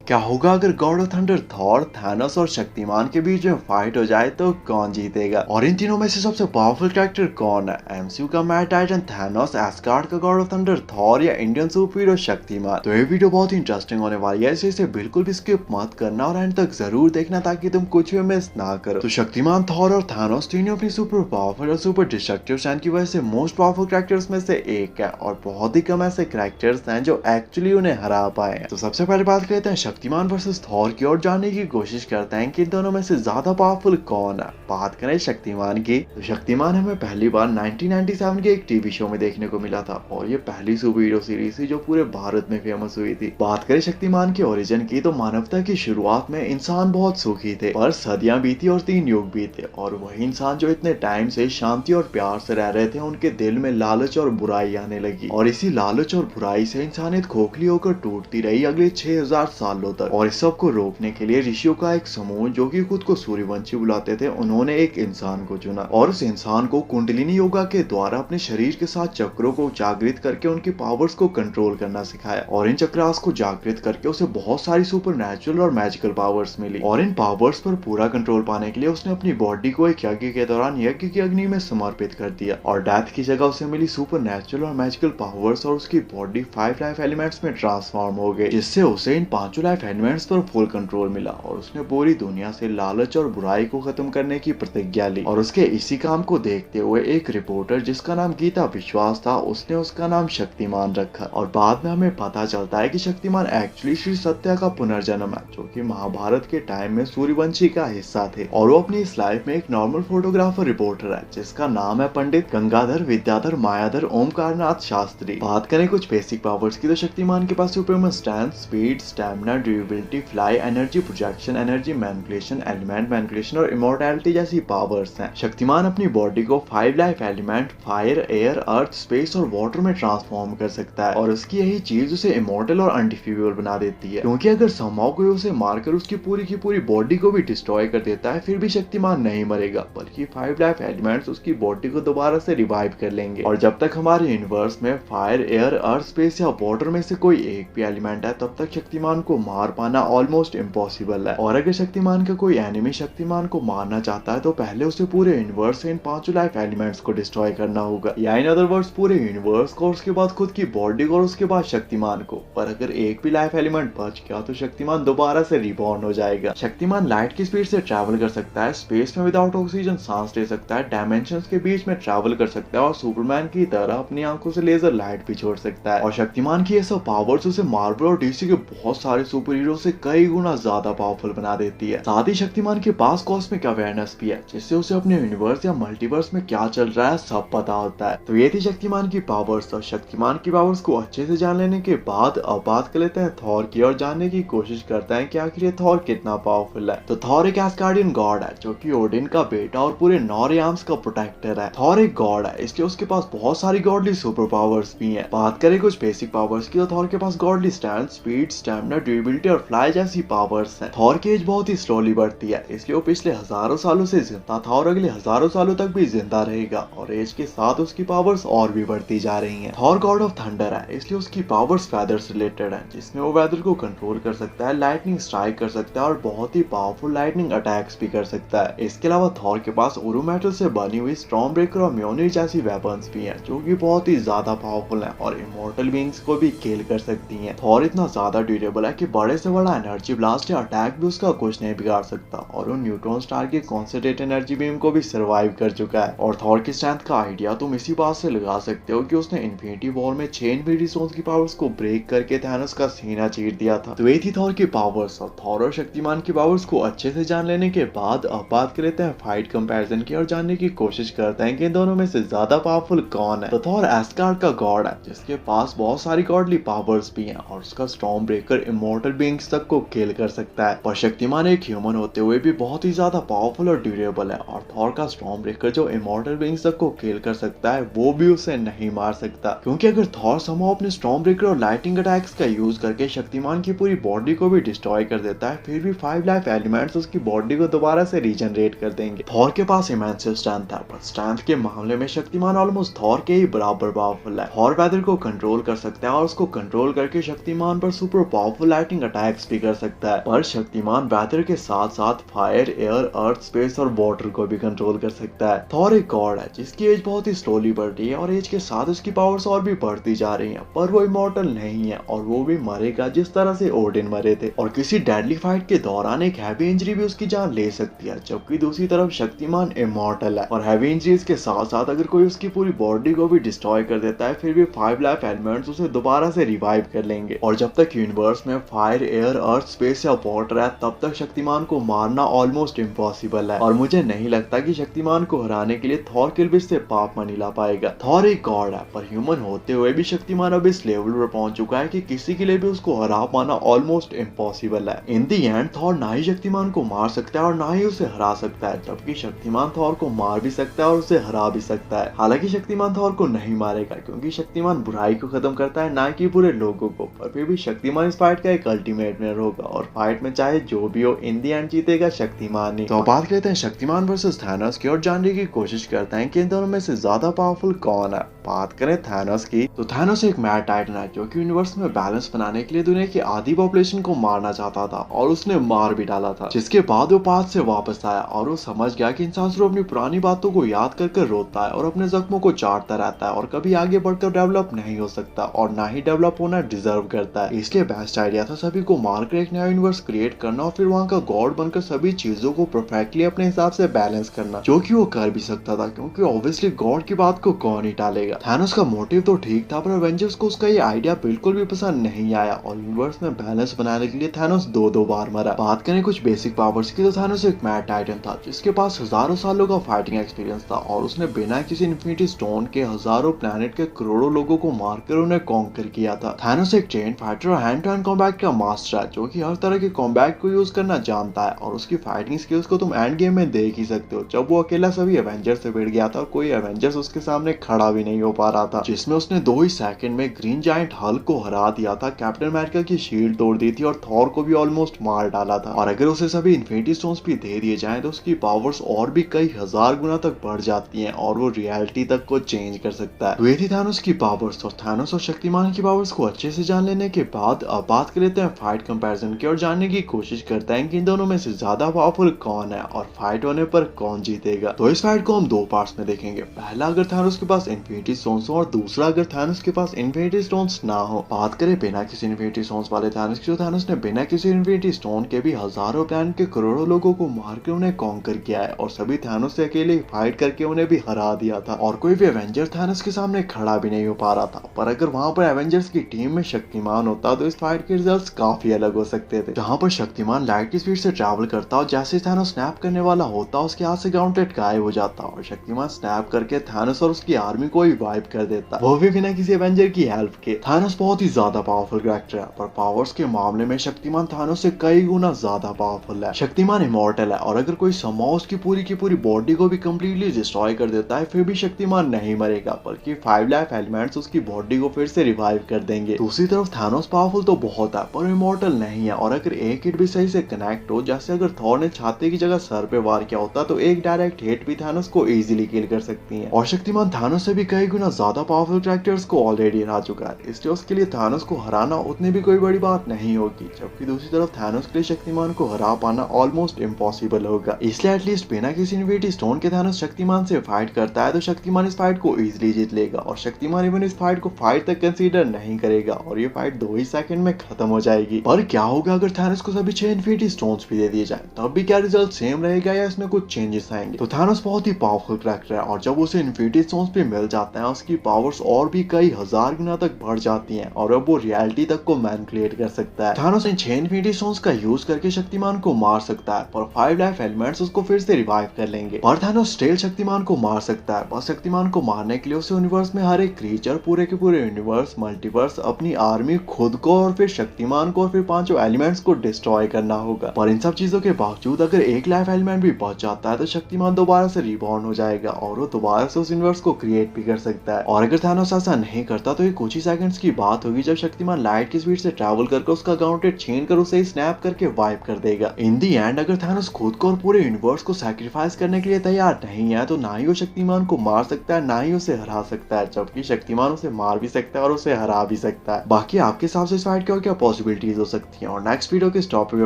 क्या होगा अगर God of thunder Thor, Thanos और शक्तिमान के बीच में फाइट हो जाए तो कौन जीतेगा? और इन तीनों में से सबसे पावरफुल कैरेक्टर कौन है? एमसीयू का मैड टाइटन थैनोस, एस्गार्ड का गॉड ऑफ थंडर थॉर या इंडियन सुपर हीरो शक्तिमान? तो ये वीडियो बहुत ही इंटरेस्टिंग होने वाली है, इसे बिल्कुल भी स्किप मत करना और एंड तक जरूर देखना ताकि तुम कुछ भी मिस ना करो। तो शक्तिमान, थॉर और थैनोस तीनों अपनी सुपर पावरफुल और सुपर डिस्ट्रक्टिव स्टैंड की वजह से मोस्ट पावरफुल कैरेक्टर्स में से एक है और बहुत ही कम ऐसे कैरेक्टर्स हैं जो एक्चुअली उन्हें हरा पाए हैं। तो सबसे पहले बात करते हैं शक्तिमान वर्सेस थॉर की और जानने की कोशिश करते हैं कि इन दोनों में से ज्यादा पावरफुल कौन है। बात करें शक्तिमान की, तो शक्तिमान हमें पहली बार 1997 के एक टीवी शो में देखने को मिला था और ये पहली सुपर हीरो सीरीज थी जो पूरे भारत में फेमस हुई थी। बात करें शक्तिमान के ओरिजिन की, तो मानवता की शुरुआत में इंसान बहुत सुखी थे, पर सदियां बीती और 3 युग बीते और वही इंसान जो इतने टाइम से शांति और प्यार से रह रहे थे, उनके दिल में लालच और बुराई आने लगी और इसी लालच और बुराई से इंसानियत खोखली होकर टूटती रही अगले 6000 सालों तक। और इस सब को रोकने के लिए ऋषियों का एक समूह जो कि खुद को सूर्यवंशी बुलाते थे, उन्होंने एक इंसान को चुना और उस इंसान को कुंडलिनी योगा के द्वारा अपने शरीर के साथ चक्रों को जागृत करके उनकी पावर्स को कंट्रोल करना सिखाया और इन चक्रास को जागृत करके उसे बहुत सारी सुपर नेचुरल और मैजिकल पावर्स मिली। और इन पावर्स पर पूरा कंट्रोल पाने के लिए उसने अपनी बॉडी को एक यज्ञ के दौरान यज्ञ की अग्नि में समर्पित कर दिया और डेथ की जगह उसे मिली सुपर नेचुरल और मैजिकल पावर्स और उसकी बॉडी 5 लाइफ एलिमेंट्स में ट्रांसफॉर्म हो गई, जिससे उसे इन 5 लाइफ एलिमेंट्स पर फुल कंट्रोल मिला और उसने पूरी दुनिया से लालच और बुराई को खत्म करने की प्रतिज्ञा ली। और उसके इसी काम को देखते हुए एक रिपोर्टर जिसका नाम गीता विश्वास था, उसने उसका नाम शक्तिमान रखा और बाद में हमें पता चलता है कि शक्तिमान एक्चुअली श्री सत्या का पुनर्जन्म है, जो कि महाभारत के टाइम में सूर्यवंशी का हिस्सा थे और वो अपनी इस लाइफ में एक नॉर्मल फोटोग्राफर रिपोर्टर है जिसका नाम है पंडित गंगाधर विद्याधर मायाधर ओमकारनाथ शास्त्री। बात करें कुछ बेसिक पावर्स की, तो शक्तिमान के पास superman strength, speed, stamina, durability, fly, energy projection, energy manipulation, element manipulation और इमॉर्टैलिटी जैसी पावर्स हैं। शक्तिमान अपनी बॉडी को 5 life element fire, air, earth, space और वाटर में ट्रांसफॉर्म कर सकता है और उसकी यही चीज उसे इमॉर्टल और अनडिफीजेबल बना देती है, क्योंकि अगर समहाउ कोई उसे मारकर उसकी पूरी बॉडी को भी डिस्ट्रॉय कर देता है, फिर भी शक्तिमान नहीं मरेगा, बल्कि 5 लाइफ एलिमेंट्स उसकी बॉडी को दोबारा से रिवाइव कर लेंगे। और जब तक हमारे यूनिवर्स में फायर, एयर, अर्थ, स्पेस या वाटर में से कोई एक भी एलिमेंट है, तब तक शक्तिमान को मार पाना ऑलमोस्ट इम्पॉसिबल है। और अगर शक्तिमान का कोई एनिमी शक्तिमान को मारना चाहता है तो पहले उसे पूरे यूनिवर्स से इन 5 लाइफ एलिमेंट्स को डिस्ट्रॉय करना होगा, या इन अदर वर्ड्स पूरे यूनिवर्स को, उसके बाद खुद की बॉडी को और उसके बाद शक्तिमान को। पर अगर एक भी लाइफ एलिमेंट बच गया तो शक्तिमान दोबारा से रिबॉर्न हो जाएगा। शक्तिमान लाइट की स्पीड से ट्रैवल कर सकता है, स्पेस में विदाउट ऑक्सीजन सांस ले सकता है, डायमेंशंस के बीच में ट्रैवल कर सकता है और सुपरमैन की तरह अपनी आंखों से लेजर लाइट भी छोड़ सकता है। और शक्तिमान की ये सब पावर्स उसे मार्वल और डीसी के बहुत सारे सुपर हीरो से कई गुना ज्यादा पावरफुल बना देती है। साथ ही शक्तिमान के पास कॉस्मिक अवेयरनेस भी है, जिससे उसे अपने यूनिवर्स या मल्टीवर्स में क्या चल रहा है सब पता होता है। तो ये थी शक्तिमान की पावर्स। और शक्तिमान की पावर्स को अच्छे से जान लेने के बाद अब बात कर लेते हैं थॉर की और जानने की कोशिश करते हैं कि आखिर ये थॉर कितना पावरफुल है। तो थॉर एक एस्गार्डियन गॉड है जो कि ओडिन का बेटा और पूरे नॉर्थ का प्रोटेक्टर है। थॉर एक गॉड है, इसलिए उसके पास बहुत सारी गॉडली सुपर पावर्स भी हैं। बात करें कुछ बेसिक पावर्स की, तो थॉर के पास godly strength, speed, stamina, durability और फ्लाई जैसी पावर्स हैं। थॉर की एज बहुत ही स्लोली बढ़ती है, इसलिए वो पिछले हजारों सालों से जिंदा था और अगले हजारों सालों तक भी जिंदा रहेगा और एज के साथ उसकी पावर्स और भी बढ़ती जा रही हैं। थॉर गॉड ऑफ थंडर है, इसलिए उसकी पावर्स वेदर से रिलेटेड है, जिसमें वो वेदर को कंट्रोल कर सकता है, लाइटनिंग स्ट्राइक कर सकता है और बहुत ही पावरफुल लाइटनिंग अटैक्स भी कर सकता है। इसके अलावा थॉर के पास उरु मेटल से बनी हुई स्टॉर्म ब्रेकर और म्योनिर जैसी वेपन्स भी हैं, जो कि बहुत ही ज्यादा पावरफुल हैं और इमॉर्टल बीइंग्स को भी किल कर सकती हैं। थॉर इतना ज्यादा ड्यूरेबल है कि बड़े से बड़ा एनर्जी ब्लास्ट या अटैक भी उसका कुछ नहीं बिगाड़ सकता और वो न्यूट्रॉन स्टार के कॉन्सेंट्रेट एनर्जी बीम को भी सर्वाइव कर चुका है। और थॉर की स्ट्रेंथ का आइडिया तुम इसी बात से लगा सकते हो कि उसने इन्फिनिटी वॉर में 6 इन्फिनिटी स्टोन्स की पावर्स को ब्रेक करके थैनोस का सीना चीर दिया था। तो ये थी थॉर की पावर्स। और थॉर और शक्तिमान की पावर्स को अच्छे से जान लेने के बाद अब बात कर लेते हैं फाइट कंपैरिजन की और जानने की कोशिश करते हैं कि इन दोनों में से ज्यादा पावरफुल कौन है। तो थॉर एस्गार्ड का गॉड है, जिसके पास बहुत सारी गॉडली पावर्स भी हैं और उसका स्टॉर्म ब्रेकर इमॉर्टल बीइंग्स तक को किल कर सकता है। पर शक्तिमान एक ह्यूमन होते हुए भी बहुत ही ज्यादा पावरफुल और ड्यूरेबल है और थॉर का स्टॉर्म ब्रेकर जो इमॉर्टल बीइंग्स तक को किल कर सकता है, वो भी उसे नहीं मार सकता, क्योंकि अगर थॉर समहाउ अपने स्टॉर्म ब्रेकर और लाइटिंग अटैक्स का यूज करके शक्तिमान की पूरी बॉडी को भी डिस्ट्रॉय कर देता है, फिर भी 5 लाइफ एलिमेंट्स उसकी बॉडी को दोबारा से रीजनरेट कर देंगे। थॉर के पास इमेंसिव स्ट्रेंथ है, पर स्ट्रेंथ के मामले में शक्तिमान ऑलमोस्ट थॉर के ही बराबर पावरफुल है। थॉर वेदर को कंट्रोल कर सकता है और उसको कंट्रोल करके शक्तिमान पर super powerful lighting shocking attacks भी कर सकता है। पर शक्तिमान वेदर के साथ साथ फायर, एयर, अर्थ, स्पेस और वाटर को भी कंट्रोल कर सकता है। थॉर एक गॉड है जिसकी एज बहुत ही स्लोली बढ़ रही है और एज के साथ उसकी पावर्स और भी बढ़ती जा रही हैं, पर वो इमॉर्टल नहीं है और वो भी मरेगा जिस तरह से ओडिन मरे थे। और किसी डेडली फाइट के दौरान एक हैवी इंजरी भी उसकी जान ले सकती है, जबकि दूसरी तरफ शक्तिमान इमॉर्टल है और हैवी इंजरीज के साथ साथ अगर कोई उसकी पूरी बॉडी को भी डिस्ट्रॉय कर देता है फिर भी 5 लाइफ एलिमेंट्स उसे दोबारा से रिवाइव कर लेंगे। और जब तक यूनिवर्स में फायर, एयर, अर्थ, स्पेस या वाटर है तब तक शक्तिमान को मारना ऑलमोस्ट इम्पॉसिबल है और मुझे नहीं लगता कि शक्तिमान को हराने के लिए थॉर किलबिश से पाप मनी ला पाएगा। थॉर एक गॉड है पर ह्यूमन होते हुए भी शक्तिमान अब इस लेवल पर पहुंच चुका है कि किसी के लिए भी उसको हरा पाना ऑलमोस्ट इम्पॉसिबल है। इन दी एंड थॉर ना ही शक्तिमान को मार सकता है और ना ही उसे हरा सकता है, जबकि शक्तिमान थॉर को मार भी सकता है और उसे हरा भी सकता है। हालांकि शक्तिमान थॉर को नहीं मारेगा क्योंकि शक्तिमान बुराई को खत्म करता है, ना कि बुरे लोगों को, पर फिर भी शक्तिमान इस फाइट का एक अल्टीमेट विनर होगा और फाइट में चाहे जो भी हो इन दी एंड जीतेगा शक्तिमान ही। तो बात करते हैं शक्तिमान वर्सेस थानोस की और जानने की कोशिश करते हैं कि इन दोनों में से ज्यादा पावरफुल कौन है। बात करें थानोस की तो थानोस एक मैड टाइटन है जो कि यूनिवर्स में बैलेंस बनाने के लिए दुनिया की आधी पॉपुलेशन को मारना चाहता था और उसने मार भी डाला था, जिसके बाद वो पाथ से वापस आया और वो समझ गया कि इंसान सिर्फ अपनी पुरानी बातों को याद कर रोता है और अपने जख्मों को चाटता रहता है और कभी आगे बढ़कर डेवलप नहीं हो सकता और ना ही डेवलप होना डिजर्व करता है। इसलिए बेस्ट आइडिया था सभी को मारकर एक नया यूनिवर्स क्रिएट करना और फिर वहाँ का गॉड बनकर सभी चीजों को परफेक्टली अपने हिसाब से बैलेंस करना, जो कि वो कर भी सकता था क्योंकि ऑब्वियसली गॉड की बात को कौन ही टालेगा। थानोस का मोटिव तो ठीक था पर एवेंजर्स को उसका ये आइडिया बिल्कुल भी पसंद नहीं आया और यूनिवर्स में बैलेंस बनाने के लिए थानोस दो बार मरा। बात करें कुछ बेसिक पावर्स की तो थानोस एक मैड टाइटन था जिसके पास हजारों सालों का फाइटिंग एक्सपीरियंस था और उसने बिना किसी इन्फिनिटी स्टोन के हजारों प्लैनेट के करोड़ों लोगों को मारकर उन्हें कॉन्कर किया था। थानोस एक ट्रेन फाइटर और हैंड टू हैंड कॉम्बैट का मास्टर है जो कि हर तरह के कॉम्बैट को यूज करना जानता है और उसकी फाइटिंग स्किल्स को तुम एंड गेम में देख ही सकते हो जब वो अकेला सभी एवेंजर्स से भिड़ गया था और कोई एवेंजर्स उसके सामने खड़ा भी नहीं हो पा रहा था, जिसमें उसने 2 ही सेकंड में ग्रीन जायंट हल्क को हरा दिया था, कैप्टन अमेरिका की शील्ड तोड़ दी थी और थॉर को भी ऑलमोस्ट मार डाला था। और अगर उसे सभी इन्फिनिटी स्टोन्स भी दे दिए जाएं तो उसकी पावर्स और भी कई हजार गुना तक बढ़ जाती हैं और वो रियलिटी तक को चेंज कर सकता है। तो ये थी थानोस की पावर्स और थानोस और शक्तिमान की पावर्स को अच्छे से जान लेने के बाद अब बात कर लेते हैं फाइट कंपैरिजन की और जानने की कोशिश करते हैं कि इन दोनों में से ज्यादा पावरफुल कौन है और फाइट होने पर कौन जीतेगा। तो इस फाइट को हम 2 पार्ट्स में देखेंगे, पहला अगर थानोस के पास इन्फिनिटी स्टोन्स हो और दूसरा अगर थानोस के पास इन्फिनिटी स्टोन्स ना हो। बात करें बिना किसी इन्फिनिटी स्टोन्स वाले थानोस की, थानोस ने बिना किसी इन्फिनिटी स्टोन के भी हजारों प्लैनेट के करोड़ों लोगों को मारकर उन्हें कॉन्कर किया है और सभी थानोस से अकेले फाइट करके उन्हें भी हरा दिया था और कोई भी एवेंजर थानोस के सामने खड़ा भी नहीं हो पा रहा था। पर अगर वहां पर एवेंजर्स की टीम में शक्तिमान होता तो इस फाइट के रिजल्ट्स काफी अलग हो सकते थे। जहां पर शक्तिमान लाइट की स्पीड से ट्रैवल करता और जैसे थानोस स्नैप करने वाला होता उसके हाथ से गाउंटेड गायब हो जाता और शक्तिमान स्नैप करके थानोस और उसकी आर्मी को ही वाइप कर देता, वो भी बिना किसी एवेंजर की हेल्प के। थानोस बहुत ही ज्यादा पावरफुल कैरेक्टर है पर पावर्स के मामले में शक्तिमान थानोस से कई गुना ज्यादा पावरफुल है। शक्तिमान इमॉर्टल है और अगर कोई समहाउ उसकी पूरी की पूरी बॉडी को भी कंप्लीटली डिस्ट्रॉय कर देता है फिर भी शक्तिमान नहीं मरेगा बल्कि 5 लाइफ एलिमेंट्स उसकी बॉडी को फिर से रिवाइव कर देंगे। दूसरी तरफ थानोस पावरफुल तो बहुत है पर इमॉर्टल नहीं है और अगर एक हिट भी सही से कनेक्ट हो, जैसे अगर थॉर ने छाती की जगह सर पे वार किया होता तो एक डायरेक्ट हिट भी थानोस को इजीली किल कर सकती है। और शक्तिमान थानोस से भी कई गुना ज्यादा पावरफुल कैरेक्टर्स को ऑलरेडी हरा चुका है, इसलिए उसके लिए थानोस को हराना उतनी भी कोई बड़ी बात नहीं होगी, जबकि दूसरी तरफ थानोस के लिए शक्तिमान को हरा पाना ऑलमोस्ट इम्पॉसिबल होगा। इसलिए एटलीस्ट बिना किसी इन्फिनिटी स्टोन के थानोस शक्तिमान से फाइट करता है तो शक्तिमान इस फाइट को इजीली जीत लेगा और शक्तिमान इवन इस फाइट को फाइट तक कंसीडर नहीं करेगा और ये फाइट 2 ही सेकंड में खत्म हो जाएगी। पर क्या होगा अगर थानोस को सभी 6 इन्फिनिटी स्टोन्स भी दे दिए जाए, तब भी क्या रिजल्ट सेम रहेगा या इसमें कुछ चेंजेस आएंगे? तो थानोस बहुत ही पावरफुल कैरेक्टर है और जब उसे इन्फिनिटी स्टोन्स भी मिल जाते हैं उसकी पावर्स और भी कई हजार गुना तक बढ़ जाती हैं और अब वो रियलिटी तक को मैनिपुलेट कर सकता है। थानोस इन 6 इन्फिनिटी स्टोन्स का यूज करके शक्तिमान को मार सकता है पर 5 लाइफ एलिमेंट्स उसको फिर से रिवाइव कर लेंगे। पर थानोस स्टिल शक्तिमान को मार सकता है, बस शक्तिमान को मारने के लिए उसे यूनिवर्स में हर एक क्रीचर, पूरे के पूरे यूनिवर्स, मल्टीवर्स, अपनी आर्मी, खुद को और फिर शक्तिमान को और फिर 5 एलिमेंट्स को डिस्ट्रॉय करना होगा। पर इन सब चीजों के बावजूद अगर एक लाइफ एलिमेंट भी बच जाता है तो शक्तिमान दोबारा से रिबॉर्न हो जाएगा और वो दोबारा से उस यूनिवर्स को क्रिएट भी कर सकता है। और अगर थानोस ऐसा नहीं करता तो ये कुछ ही सेकंड्स की बात होगी जब शक्तिमान लाइट की स्पीड से ट्रैवल करके उसका गाउंटेड छीन कर उसे स्नैप करके वाइप कर देगा। इन दी एंड अगर थानोस खुद को और पूरे यूनिवर्स को सैक्रिफाइस करने के लिए तैयार नहीं है तो ना ही वो शक्तिमान को मार सकता है ना ही उसे हरा सकता है, जबकि शक्तिमान उसे मार भी सकता है और उसे हरा भी सकता है। बाकी आपके हिसाब से इस फाइट का क्या पॉसिबल पॉसिबिलिटीज हो सकती हैं और नेक्स्ट वीडियो किस टॉपिक पे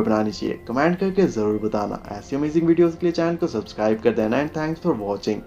बनानी चाहिए कमेंट करके जरूर बताना। ऐसी अमेजिंग वीडियोस के लिए चैनल को सब्सक्राइब कर देना एंड थैंक्स फॉर वॉचिंग।